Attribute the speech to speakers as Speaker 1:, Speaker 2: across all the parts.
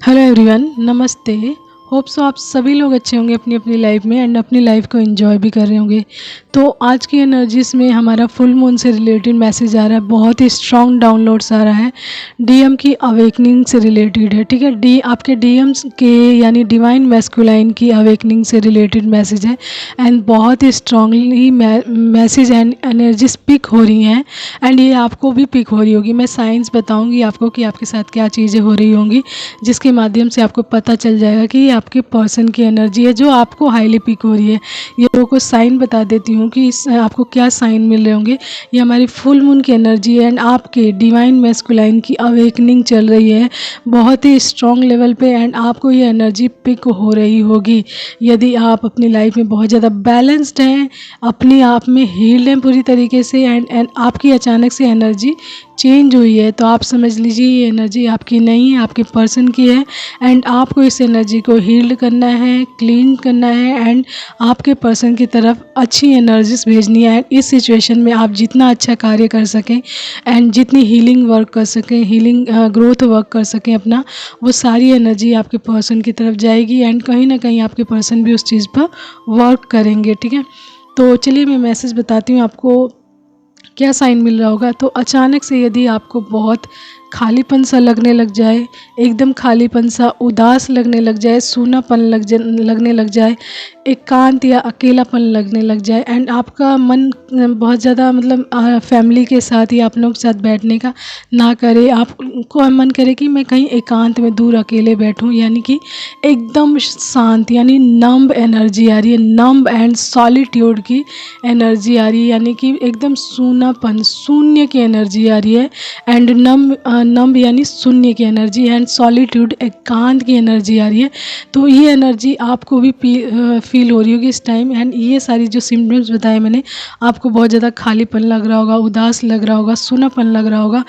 Speaker 1: Hello everyone, नमस्ते। Hope so आप सभी लोग अच्छे होंगे अपनी अपनी लाइफ में एंड अपनी लाइफ को एंजॉय भी कर रहे होंगे। तो आज की एनर्जीज में हमारा फुल मून से रिलेटेड मैसेज आ रहा है, बहुत ही स्ट्रॉन्ग डाउनलोड्स आ रहा है। डीएम की अवेकनिंग से रिलेटेड है, ठीक है। आपके डीएम्स के यानी डिवाइन मैस्कुलाइन की अवेकनिंग से रिलेटेड मैसेज है एंड बहुत ही strongly message and energies pick हो रही हैं एंड ये आपको भी पिक हो रही होगी। मैं साइंस बताऊंगी आपको कि आपके साथ क्या चीज़ें हो रही होंगी, जिसके माध्यम से आपको पता चल जाएगा कि ये आपके पर्सन की एनर्जी है जो आपको हाईली पिक हो रही है। ये लोगों को साइन बता देती हूँ कि आपको क्या साइन मिल रहे होंगे। ये हमारी फुल मून की एनर्जी है एंड आपके डिवाइन मैस्कुलाइन की अवेकनिंग चल रही है बहुत ही स्ट्रॉन्ग लेवल पे एंड आपको ये एनर्जी पिक हो रही होगी। यदि आप अपनी लाइफ में बहुत ज़्यादा बैलेंस्ड हैं, अपने आप में हील्ड हैं पूरी तरीके से एंड आपकी अचानक से एनर्जी चेंज हुई है, तो आप समझ लीजिए ये एनर्जी आपकी नहीं है, आपके पर्सन की है एंड आपको इस एनर्जी को हील्ड करना है, क्लीन करना है एंड आपके पर्सन की तरफ अच्छी एनर्जीज भेजनी है। इस सिचुएशन में आप जितना अच्छा कार्य कर सकें एंड जितनी हीलिंग वर्क कर सकें, हीलिंग ग्रोथ वर्क कर सकें अपना, वो सारी एनर्जी आपके पर्सन की तरफ जाएगी एंड कहीं ना कहीं आपके पर्सन भी उस चीज़ पर वर्क करेंगे, ठीक है। तो चलिए मैं मैसेज बताती हूँ आपको क्या साइन मिल रहा होगा। तो अचानक से यदि आपको बहुत खालीपन सा लगने लग जाए, एकदम खालीपन सा, उदास लगने लग जाए, सूनापन लगने लग जाए, एकांत या अकेलापन लगने लग जाए एंड आपका मन बहुत ज़्यादा मतलब फैमिली के साथ या अपनों के साथ बैठने का ना करे, आपको मन करे कि मैं कहीं एकांत में दूर अकेले बैठूं, यानी कि एकदम शांत, यानी नम्ब एनर्जी आ रही है, नम्ब एंड सॉलिट्यूड की एनर्जी आ रही है, यानी कि एकदम सूनापन, शून्य की एनर्जी आ रही है एंड नम्ब यानी शून्य की एनर्जी एंड सॉलिट्यूड एकांत की एनर्जी आ रही है। तो ये एनर्जी आपको भी फील हो रही होगी इस टाइम एंड ये सारी जो सिम्टम्स बताए मैंने, आपको बहुत ज़्यादा खालीपन लग रहा होगा, उदास लग रहा होगा, सूनापन लग रहा होगा,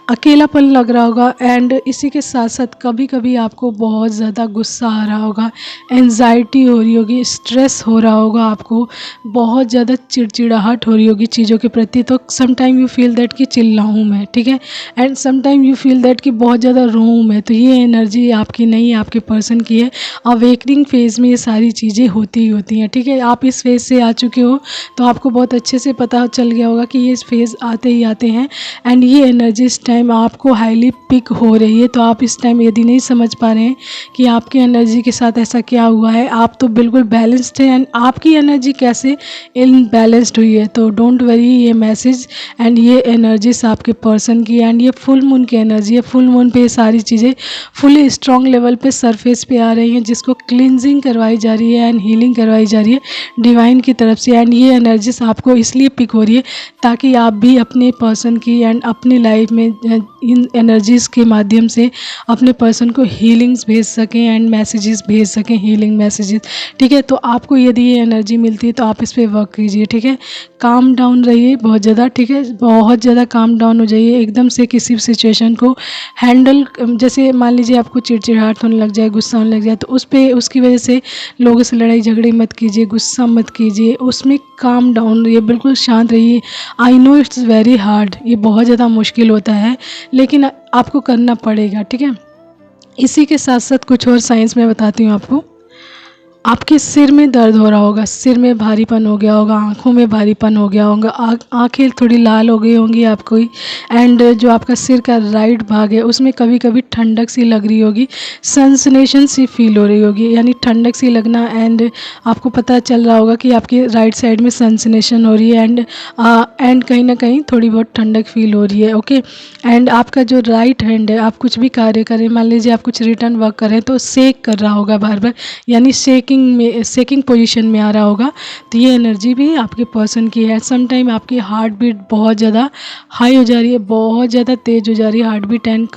Speaker 1: अकेलापन लग रहा होगा एंड इसी के साथ साथ कभी कभी आपको बहुत ज़्यादा गुस्सा आ रहा होगा, एंजाइटी हो रही होगी, स्ट्रेस हो रहा होगा, आपको बहुत ज़्यादा चिड़चिड़ाहट हो रही होगी चीज़ों के प्रति। तो समटाइम यू फील दैट कि चिल्लाऊँ मैं, ठीक है, and sometime you feel that कि बहुत ज़्यादा रोऊँ मैं। तो ये एनर्जी आपकी नहीं है, आपके पर्सन की है। अवेकनिंग फेज़ में ये सारी चीज़ें होती ही होती हैं, ठीक है। आप इस फेज़ से आ चुके हो तो आपको बहुत अच्छे से पता चल गया होगा कि ये इस फेज़ आते ही आते हैं एंड ये एनर्जी इस टाइम आपको हाईली पिक हो रही है। तो आप इस टाइम यदि नहीं समझ पा रहे हैं कि आपकी एनर्जी के साथ ऐसा क्या हुआ है, आप तो बिल्कुल बैलेंस्ड है एंड आपकी एनर्जी कैसे इनबैलेंस्ड हुई है, तो डोंट वरी, ये मैसेज एंड ये एनर्जीज आपके पर्सन की एंड ये फुल मून की एनर्जी है। फुल मून पे ये सारी चीज़ें फुली स्ट्रॉन्ग लेवल पे सरफेस पे आ रही हैं, जिसको क्लिनजिंग करवाई जा रही है एंड हीलिंग करवाई जा रही है डिवाइन की तरफ से एंड ये एनर्जीज आपको इसलिए पिक हो रही है ताकि आप भी अपने पर्सन की एंड अपनी लाइफ में इन एनर्जीज़ के माध्यम से अपने पर्सन को हीलिंग्स भेज सकें एंड मैसेजेस भेज सकें, हीलिंग मैसेजेस, ठीक है। तो आपको यदि ये एनर्जी मिलती है तो आप इस पर वर्क कीजिए, ठीक है। काम डाउन रहिए बहुत ज़्यादा, ठीक है, बहुत ज़्यादा काम डाउन हो जाइए एकदम से किसी भी सिचुएशन को हैंडल। जैसे मान लीजिए आपको चिड़चिड़ाहट होने लग जाए, गुस्सा होने लग जाए, तो उसकी वजह से लोगों से लड़ाई झगड़े मत कीजिए, गुस्सा मत कीजिए, उसमें काम डाउन रहिए, बिल्कुल शांत रहिए। I know it's very hard, ये बहुत ज़्यादा मुश्किल होता है लेकिन आपको करना पड़ेगा, ठीक है। इसी के साथ साथ कुछ और साइंस में बताती हूँ आपको। आपके सिर में दर्द हो रहा होगा, सिर में भारीपन हो गया होगा, आँखों में भारीपन हो गया होगा, आँखें थोड़ी लाल हो गई होंगी आपको एंड जो आपका सिर का राइट भाग है उसमें कभी कभी ठंडक सी लग रही होगी, सनसनेशन सी फील हो रही होगी, यानी ठंडक सी लगना एंड आपको पता चल रहा होगा कि आपके राइट साइड में सनसनेशन हो रही है एंड कहीं ना कहीं थोड़ी बहुत ठंडक फील हो रही है, ओके। एंड आपका जो राइट हैंड है, आप कुछ भी कार्य करें, मान लीजिए आप कुछ रिटर्न वर्क करें तो शेक कर रहा होगा बार बार, यानी शेकिंग पोजीशन में आ रहा होगा। तो ये एनर्जी भी आपके पर्सन की है। सम टाइम आपकी हार्ट बीट बहुत ज़्यादा हाई हो जा रही है, बहुत ज़्यादा तेज़ हो जा रही है हार्ट बीट एंड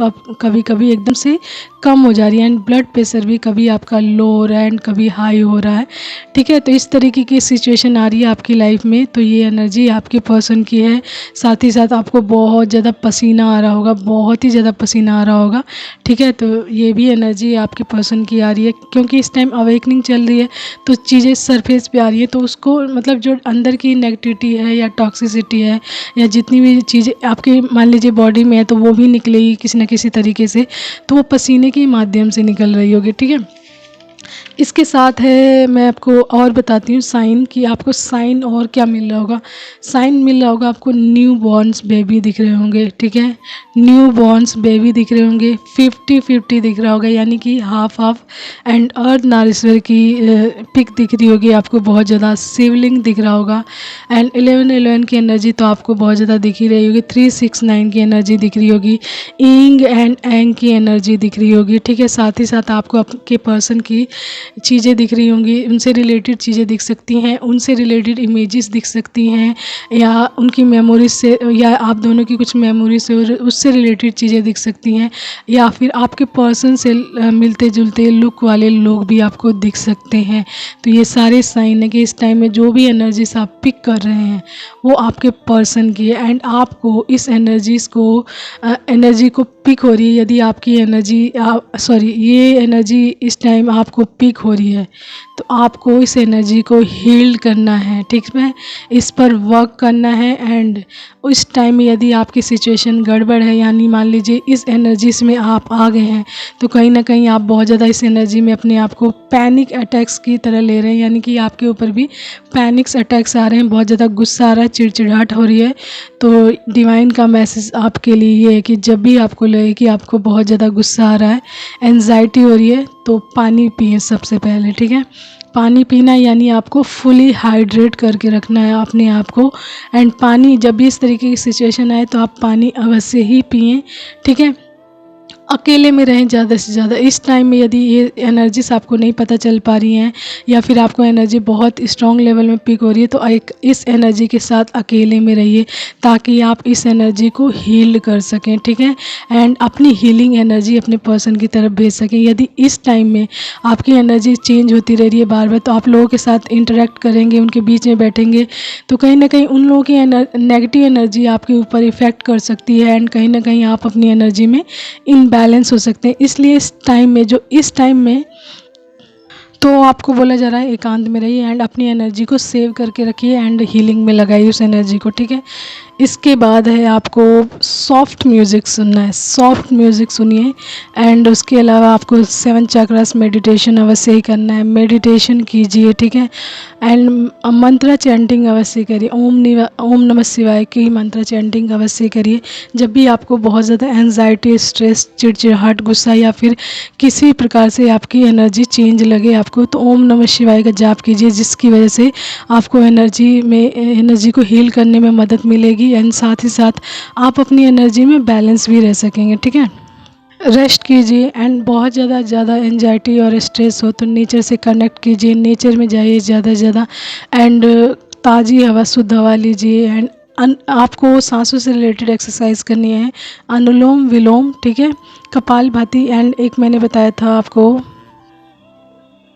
Speaker 1: कभी कभी एकदम से कम हो जा रही है एंड ब्लड प्रेशर भी कभी आपका लो हो रहा है एंड कभी हाई हो रहा है, ठीक है। तो इस तरीके की सिचुएशन आ रही है आपकी लाइफ में, तो ये एनर्जी आपके पर्सन की है। साथ ही साथ आपको बहुत ज़्यादा पसीना आ रहा होगा, बहुत ही ज़्यादा पसीना आ रहा होगा, ठीक है। तो ये भी एनर्जी आपके पर्सन की आ रही है क्योंकि इस टाइम अवेकनिंग चल चल रही है तो चीज़ें सरफेस पे आ रही है, तो उसको मतलब जो अंदर की नेगेटिविटी है या टॉक्सिसिटी है या जितनी भी चीज़ें आपके मान लीजिए बॉडी में है तो वो भी निकलेगी किसी न किसी तरीके से, तो वो पसीने के माध्यम से निकल रही होगी। ठीक है, इसके साथ है मैं आपको और बताती हूँ साइन, कि आपको साइन और क्या मिल रहा होगा। साइन मिल रहा होगा आपको न्यू बॉर्न्स बेबी दिख रहे होंगे। ठीक है, न्यू बॉर्न्स बेबी दिख रहे होंगे, 50-50 दिख रहा होगा, यानी कि half half. And earth Narishwar की पिक दिख रही होगी आपको बहुत ज़्यादा, शिवलिंग दिख रहा होगा। एंड 11-11 की एनर्जी तो आपको बहुत ज़्यादा दिख ही रही होगी, 369 की एनर्जी दिख रही होगी, इंग एंड एंग की एनर्जी दिख रही होगी। ठीक है, साथ ही साथ आपको आपके पर्सन की चीज़ें दिख रही होंगी, उनसे रिलेटेड चीज़ें दिख सकती हैं, उनसे रिलेटेड इमेजेस दिख सकती हैं, या उनकी मेमोरीज से, या आप दोनों की कुछ मेमोरीज से और उससे रिलेटेड चीज़ें दिख सकती हैं, या फिर आपके पर्सन से मिलते जुलते लुक वाले लोग भी आपको दिख सकते हैं। तो ये सारे साइन है कि इस टाइम में जो भी एनर्जीज आप पिक कर रहे हैं वो आपके पर्सन की है। एंड आपको इस एनर्जी को पिक हो रही है, यदि आपकी एनर्जी ये एनर्जी इस टाइम आपको पिक हो रही है तो आपको इस एनर्जी को हील करना है। ठीक है, इस पर वर्क करना है। एंड उस टाइम में यदि आपकी सिचुएशन गड़बड़ है, यानी मान लीजिए इस एनर्जीज में आप आ गए हैं तो कहीं ना कहीं आप बहुत ज़्यादा इस एनर्जी में अपने आप को पैनिक अटैक्स की तरह ले रहे हैं, यानी कि आपके ऊपर भी पैनिक्स अटैक्स आ रहे हैं, बहुत ज़्यादा गुस्सा आ रहा है, चिड़चिड़ाहट हो रही है। तो डिवाइन का मैसेज आपके लिए ये है कि जब भी आपको लगे कि आपको बहुत ज़्यादा गुस्सा आ रहा है, एंजाइटी हो रही है, तो पानी पिए सबसे पहले। ठीक है, पानी पीना यानी आपको फुली हाइड्रेट करके रखना है अपने आप को। एंड पानी जब भी इस तरीके की सिचुएशन आए तो आप पानी अवश्य ही पिएं। ठीक है, अकेले में रहें ज़्यादा से ज़्यादा इस टाइम में। यदि ये एनर्जीज आपको नहीं पता चल पा रही हैं या फिर आपको एनर्जी बहुत स्ट्रॉन्ग लेवल में पिक हो रही है तो एक इस एनर्जी के साथ अकेले में रहिए ताकि आप इस एनर्जी को हील कर सकें। ठीक है, एंड अपनी हीलिंग एनर्जी अपने पर्सन की तरफ भेज सकें। यदि इस टाइम में आपकी एनर्जी चेंज होती रह रही है बार बार, तो आप लोगों के साथ इंटरेक्ट करेंगे, उनके बीच में बैठेंगे तो कहीं ना कहीं उन लोगों की नेगेटिव एनर्जी आपके ऊपर इफ़ेक्ट कर सकती है एंड कहीं ना कहीं आप अपनी एनर्जी में इनबैलेंस हो सकते हैं। इसलिए इस टाइम में तो आपको बोला जा रहा है एकांत में रहिए एंड अपनी एनर्जी को सेव करके रखिए एंड हीलिंग में लगाइए उस एनर्जी को। ठीक है, इसके बाद है आपको सॉफ्ट म्यूज़िक सुनना है, सॉफ्ट म्यूज़िक सुनिए। एंड उसके अलावा आपको 7 चक्रास मेडिटेशन अवश्य ही करना है, मेडिटेशन कीजिए। ठीक है, एंड मंत्र चैंटिंग अवश्य करिए, ओम नमः शिवाय की मंत्र चैंटिंग अवश्य करिए। जब भी आपको बहुत ज़्यादा एंजाइटी, स्ट्रेस, चिड़चिड़ाहट, गुस्सा या फिर किसी प्रकार से आपकी एनर्जी चेंज लगे आपको, तो ओम नमः शिवाय का जाप कीजिए, जिसकी वजह से आपको एनर्जी को हील करने में मदद मिलेगी एंड साथ ही साथ आप अपनी एनर्जी में बैलेंस भी रह सकेंगे। ठीक है, रेस्ट कीजिए एंड बहुत ज़्यादा एंजाइटी और स्ट्रेस हो तो नेचर से कनेक्ट कीजिए, नेचर में जाइए ज़्यादा से ज़्यादा एंड ताज़ी हवा, शुद्ध हवा लीजिए। एंड आपको सांसों से रिलेटेड एक्सरसाइज करनी है, अनुलोम विलोम, ठीक है, कपालभाति एंड एक मैंने बताया था आपको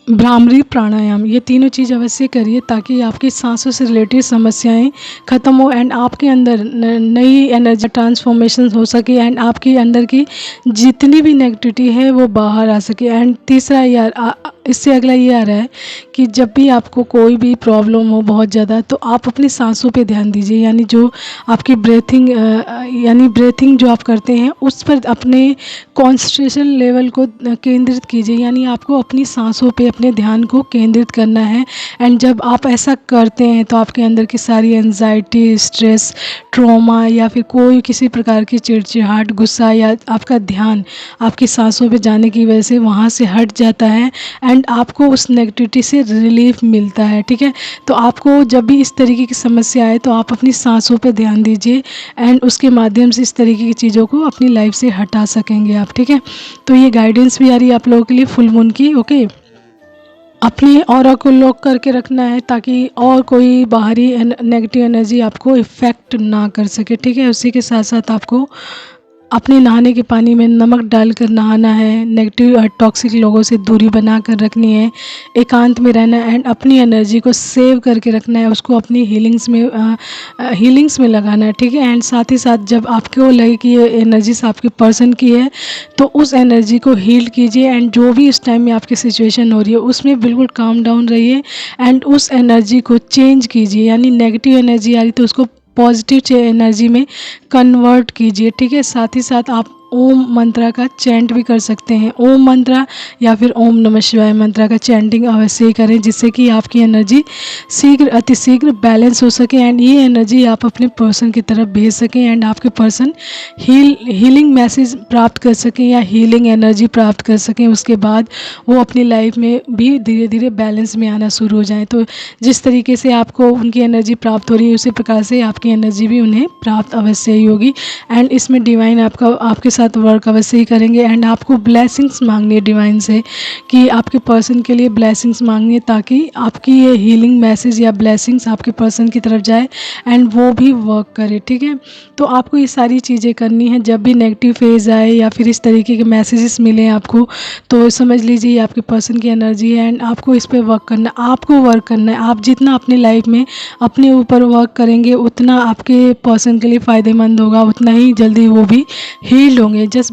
Speaker 1: भ्रामरी प्राणायाम। ये तीनों चीज़ अवश्य करिए ताकि आपकी सांसों से रिलेटेड समस्याएं ख़त्म हो एंड आपके अंदर नई एनर्जी ट्रांसफॉर्मेशन हो सके एंड आपके अंदर की जितनी भी नेगेटिविटी है वो बाहर आ सके। एंड तीसरा इससे अगला ये आ रहा है कि जब भी आपको कोई भी प्रॉब्लम हो बहुत ज़्यादा तो आप अपनी सांसों पे ध्यान दीजिए, यानी जो आपकी ब्रेथिंग जो आप करते हैं उस पर अपने कॉन्सेंट्रेशन लेवल को केंद्रित कीजिए, यानी आपको अपनी सांसों पे अपने ध्यान को केंद्रित करना है। एंड जब आप ऐसा करते हैं तो आपके अंदर की सारी एंजाइटी, स्ट्रेस, ट्रॉमा या फिर कोई किसी प्रकार की चिड़चिड़ाहट, गुस्सा या आपका ध्यान आपकी सांसों पे जाने की वजह से वहाँ से हट जाता है एंड आपको उस नेगेटिविटी से रिलीफ मिलता है। ठीक है, तो आपको जब भी इस तरीके की समस्या आए तो आप अपनी सांसों पे ध्यान दीजिए एंड उसके माध्यम से इस तरीके की चीज़ों को अपनी लाइफ से हटा सकेंगे आप। ठीक है, तो ये गाइडेंस भी आ रही है आप लोगों के लिए फुल मून की। ओके, अपने ऑरा को लॉक करके रखना है ताकि और कोई बाहरी नेगेटिव एनर्जी आपको इफ़ेक्ट ना कर सके। ठीक है, उसी के साथ साथ आपको अपने नहाने के पानी में नमक डालकर नहाना है, नेगेटिव और टॉक्सिक लोगों से दूरी बना कर रखनी है, एकांत में रहना है एंड अपनी एनर्जी को सेव करके रखना है, उसको अपनी हीलिंग्स में लगाना है, ठीक है। एंड साथ ही साथ जब आपको लगे कि ये एनर्जीज आपके पर्सन की है तो उस एनर्जी को हील कीजिए एंड जो भी इस टाइम में आपकी सिचुएशन हो रही है उसमें बिल्कुल काम डाउन रहिए एंड उस एनर्जी को चेंज कीजिए, यानी नेगेटिव एनर्जी आ रही तो उसको पॉजिटिव एनर्जी में कन्वर्ट कीजिए, ठीक है। साथ ही साथ आप ओम मंत्रा का चैंट भी कर सकते हैं, ओम मंत्रा या फिर ओम नमः शिवाय मंत्रा का चैंटिंग अवश्य ही करें, जिससे कि आपकी एनर्जी अतिशीघ्र बैलेंस हो सके एंड ये एनर्जी आप अपने पर्सन की तरफ भेज सकें एंड आपके पर्सन हीलिंग मैसेज प्राप्त कर सकें या हीलिंग एनर्जी प्राप्त कर सकें। उसके बाद वो अपनी लाइफ में भी धीरे धीरे बैलेंस में आना शुरू हो जाए। तो जिस तरीके से आपको उनकी एनर्जी प्राप्त हो रही है उसी प्रकार से आपकी एनर्जी भी उन्हें प्राप्त अवश्य ही होगी एंड इसमें डिवाइन आपके साथ वर्क अवश्य ही करेंगे एंड आपको ब्लेसिंग्स मांगनी है डिवाइन से कि आपके पर्सन के लिए ब्लेसिंग्स मांगनी है ताकि आपकी ये हीलिंग मैसेज या ब्लेसिंग्स आपके पर्सन की तरफ जाए एंड वो भी वर्क करे, ठीक है। तो आपको ये सारी चीज़ें करनी है। जब भी नेगेटिव फेज आए या फिर इस तरीके के मैसेजेस मिले आपको तो समझ लीजिए आपके पर्सन की एनर्जी है एंड आपको इस पर वर्क करना है, आपको वर्क करना है। आप जितना अपनी लाइफ में अपने ऊपर वर्क करेंगे उतना आपके पर्सन के लिए फ़ायदेमंद होगा, उतना ही जल्दी वो भी हील होंगे। जस्ट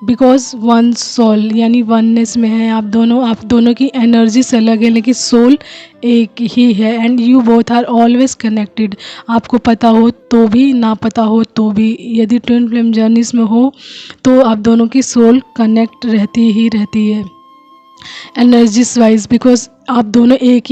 Speaker 1: बिकॉज वन सोल यानी वननेस में है आप दोनों की एनर्जीज अलग है लेकिन सोल एक ही है and you both are always connected. आपको पता हो तो भी ना पता हो तो भी, यदि ट्विन फ्लेम जर्नीज में हो तो आप दोनों की सोल कनेक्ट रहती है एनर्जीज वाइज, बिकॉज आप दोनों एक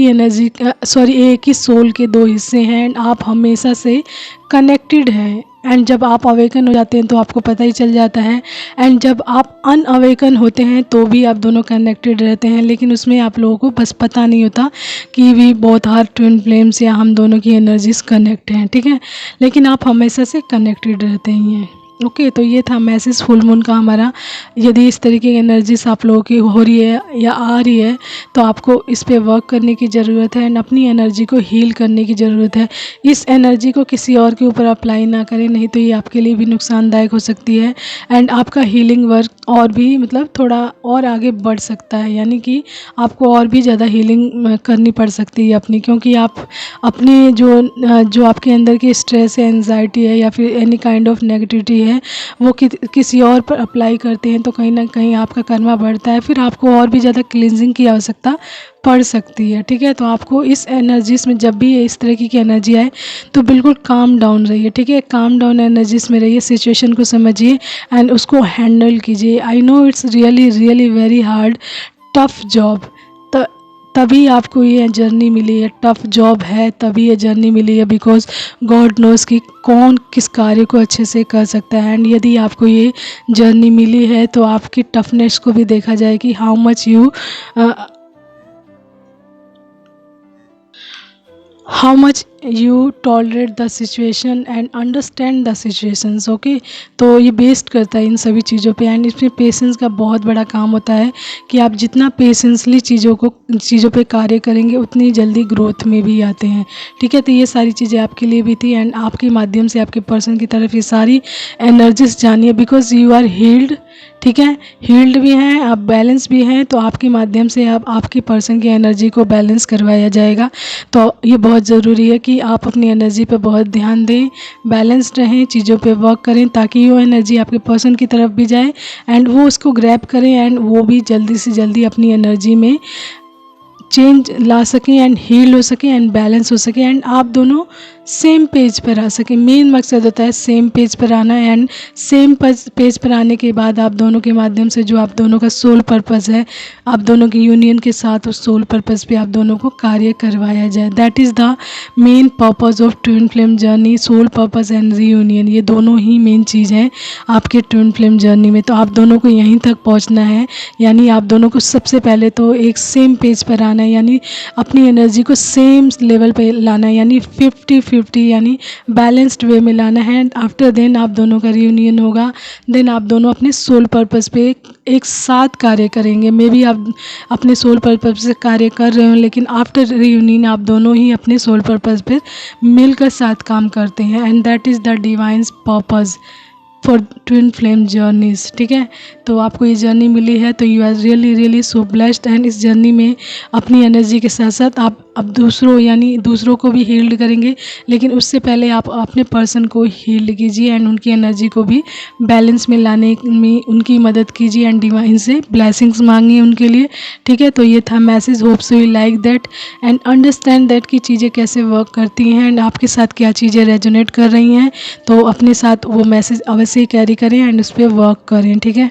Speaker 1: ही सोल के दो हिस्से हैं एंड आप हमेशा से कनेक्टेड हैं। एंड जब आप अवेकन हो जाते हैं तो आपको पता ही चल जाता है एंड जब आप अनअवेकन होते हैं तो भी आप दोनों कनेक्टेड रहते हैं, लेकिन उसमें आप लोगों को बस पता नहीं होता कि we both are twin flames या हम दोनों की एनर्जीज कनेक्ट हैं, ठीक है। लेकिन आप हमेशा से कनेक्टेड रहते ही हैं। ओके तो ये था मैसेज फुल मून का हमारा। यदि इस तरीके की एनर्जीज आप लोगों की हो रही है या आ रही है तो आपको इस पे वर्क करने की ज़रूरत है एंड अपनी एनर्जी को हील करने की ज़रूरत है। इस एनर्जी को किसी और के ऊपर अप्लाई ना करें, नहीं तो ये आपके लिए भी नुकसानदायक हो सकती है एंड आपका हीलिंग वर्क और भी मतलब थोड़ा और आगे बढ़ सकता है, यानी कि आपको और भी ज़्यादा हीलिंग करनी पड़ सकती है अपनी, क्योंकि आप अपने जो आपके अंदर की स्ट्रेस है, एंजाइटी है या फिर एनी काइंड ऑफ नेगेटिविटी है वो किसी और पर अप्लाई करते हैं तो कहीं ना कहीं आपका कर्मा बढ़ता है, फिर आपको और भी ज़्यादा क्लींजिंग की आवश्यकता पड़ सकती है, ठीक है। तो आपको इस एनर्जीज में जब भी इस तरह की एनर्जी आए तो बिल्कुल काम डाउन रहिए, ठीक है। काम डाउन एनर्जीज में रहिए, सिचुएशन को समझिए एंड उसको हैंडल कीजिए। I know it's really really very hard tough job, तभी आपको ये जर्नी मिली है, टफ जॉब है तभी ये जर्नी मिली है, बिकॉज गॉड नोज़ कि कौन किस कार्य को अच्छे से कर सकता है एंड यदि आपको ये जर्नी मिली है तो आपकी टफनेस को भी देखा जाए कि how much you tolerate the situation and understand the situations, okay. तो ये बेस्ड करता है इन सभी चीज़ों पे एंड इसमें पेशेंस का बहुत बड़ा काम होता है कि आप जितना पेशेंसली चीज़ों पे कार्य करेंगे उतनी जल्दी ग्रोथ में भी आते हैं, ठीक है। तो ये सारी चीज़ें आपके लिए भी थी एंड आपके माध्यम से आपके पर्सन की तरफ ये सारी एनर्जीज जानिए, बिकॉज यू आर हील्ड, ठीक है। हील्ड भी हैं आप, बैलेंस भी हैं, तो आपके माध्यम से आपके पर्सन की एनर्जी को बैलेंस करवाया जाएगा। तो ये बहुत ज़रूरी है कि आप अपनी एनर्जी पे बहुत ध्यान दें, बैलेंस्ड रहें, चीज़ों पे वर्क करें ताकि वो एनर्जी आपके पर्सन की तरफ भी जाए एंड वो उसको ग्रैब करें एंड वो भी जल्दी से जल्दी अपनी एनर्जी में चेंज ला सकें एंड हील हो सकें एंड बैलेंस हो सके एंड आप दोनों सेम पेज पर आ सकें। मेन मकसद होता है सेम पेज पर आना एंड सेम पेज पर आने के बाद आप दोनों के माध्यम से जो आप दोनों का सोल पर्पस है, आप दोनों की यूनियन के साथ उस सोल पर्पस पे आप दोनों को कार्य करवाया जाए। That is the main purpose of twin flame journey, soul purpose and reunion. ये दोनों ही मेन चीज़ हैं आपके ट्विन फ्लेम जर्नी में। तो आप दोनों को यहीं तक पहुँचना है, यानी आप दोनों को सबसे पहले तो एक सेम पेज पर आना है, यानी अपनी एनर्जी को सेम लेवल पे लाना है, यानी 50-50 यानी बैलेंस्ड वे में लाना है। आफ्टर देन आप दोनों का रियूनियन होगा, देन आप दोनों अपने सोल पर्पस पे एक साथ कार्य करेंगे। मे बी आप अपने सोल पर्पस से कार्य कर रहे हो लेकिन आफ्टर रियूनियन आप दोनों ही अपने सोल पर्पस पे मिलकर साथ काम करते हैं and that is the divines purpose. For twin flame journeys. ठीक है, तो आपको ये जर्नी मिली है तो you are really really so blessed. And इस जर्नी में अपनी एनर्जी के साथ साथ आप अब दूसरों यानी दूसरों को भी हील्ड करेंगे, लेकिन उससे पहले आप अपने पर्सन को हील्ड कीजिए एंड उनकी एनर्जी को भी बैलेंस में लाने में उनकी मदद कीजिए एंड डिवाइन से ब्लेसिंग्स मांगिए उनके लिए। ठीक है, तो ये था message. Hope so you like that and understand that कि चीज़ें कैसे वर्क करती हैं एंड आपके साथ क्या चीज़ें रेजोनेट कर रही हैं, तो अपने साथ वो मैसेज अवश्य ही कैरी करें एंड उस पर वर्क करें। ठीक है,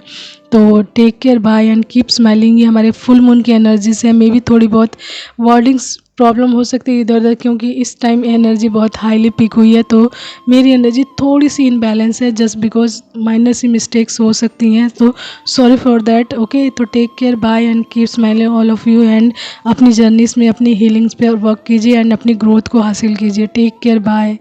Speaker 1: तो take care, bye and keep smiling. ये हमारे फुल मून की एनर्जी से मे भी थोड़ी बहुत वर्डिंग्स प्रॉब्लम हो सकती है इधर उधर, क्योंकि इस टाइम एनर्जी बहुत हाईली पिक हुई है, तो मेरी एनर्जी थोड़ी सी इनबैलेंस है जस्ट बिकॉज माइनर सी मिस्टेक्स हो सकती हैं, तो सॉरी फॉर दैट। ओके, तो take care, bye and keep smiling all of you and अपनी जर्नीज में अपनी हीलिंग्स पे वर्क कीजिए एंड अपनी ग्रोथ को हासिल कीजिए। Take care, bye.